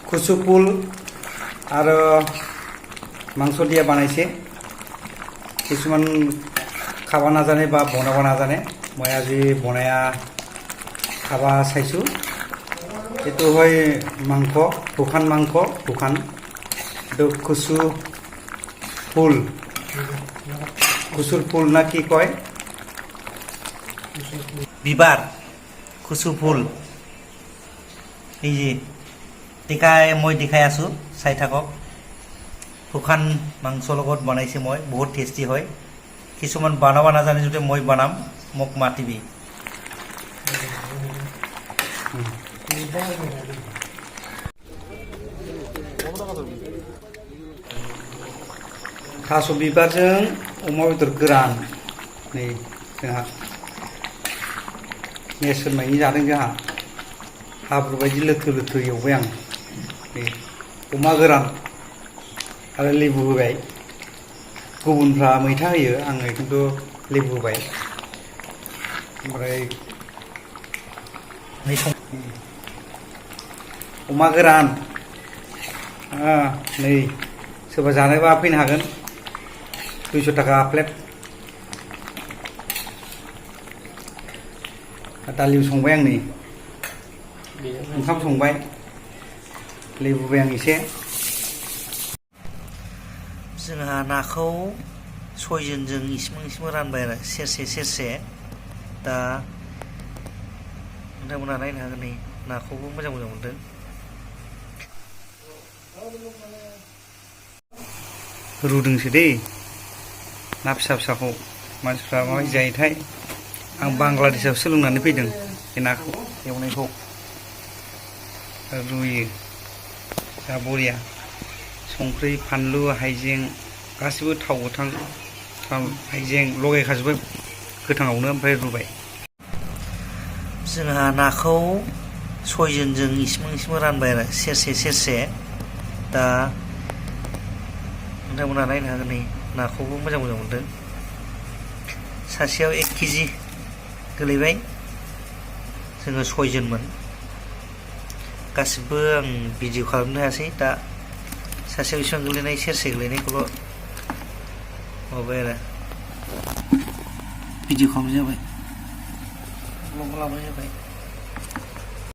खुसुपुल आरो मांस दिया बानायसे किसुमान खाबा नाजाने बा बनाबा नाजाने मैं আজি बनाया खाबा चाइसु एतु हय मांस हुखान मांस हुखान तो खुसुर फुल ना कि कय बिबार खुसु फुल এই যে দেখাই মই দেখাই আছো চাই থাকক শুকান মাংস লগত বনাইছে মই বহুত টেস্টি হয় কিছুমান বানাবা নাজানে যদি মই বানাম মোক মাতিবি थास' बिबारजों अमा बेदर गोरान नै जोंहा नेरसोन मानि जादों जोंहा हाब्रु बायदि लोथो लोथो एवबाय आं नै अमा गोरान आरो लेबु होबाय गुबुनफ्रा मैथा होयो आङो खिन्थु लेबु होबाय ओमफ्राय अमा गोरान नै सोरबा जानोबा फैनो हागोन 200 टाका प्लेट दालि संबाय आं नै ओंखाम संबाय लेबुबाय आं एसे जोंहा नाखौ सयजनजों इसिबां रानबाय आरो सेरसे दा नोंथांमोना नायनो हागोन नै नाखौबो मोजां मोनदों रुदोंसो दै ना फिसा फिसाखौ मानसिफ्रा माबायदि जायोथाय आं बांलादेशआव सोलोंनानै फैदों बे नाखौ एवनायखौ रुयो दा बरिया संख्रि फानलु हाइजें गासिबो थाव गोथां हाइजें लगायखाजोब्बाय गोथाङावनो ओमफ्राय रुबाय जोंहा नाखौ सयजनजों इसिबां रानबाय आरो सेरसे दा नोंथांमोना नायनो हागोन नै नाखौबो मोजां मोनदों सासेयाव 1 केजि गोलैबाय जोङो 6 जनमोन गासिबो आं भिडिअ खालामनो हायासै दा सासेयाव बेसेबां गोलैनाय सेरसे गोलैनायखौल' माबाय आरो भिडिअ खालामनाय जाबाय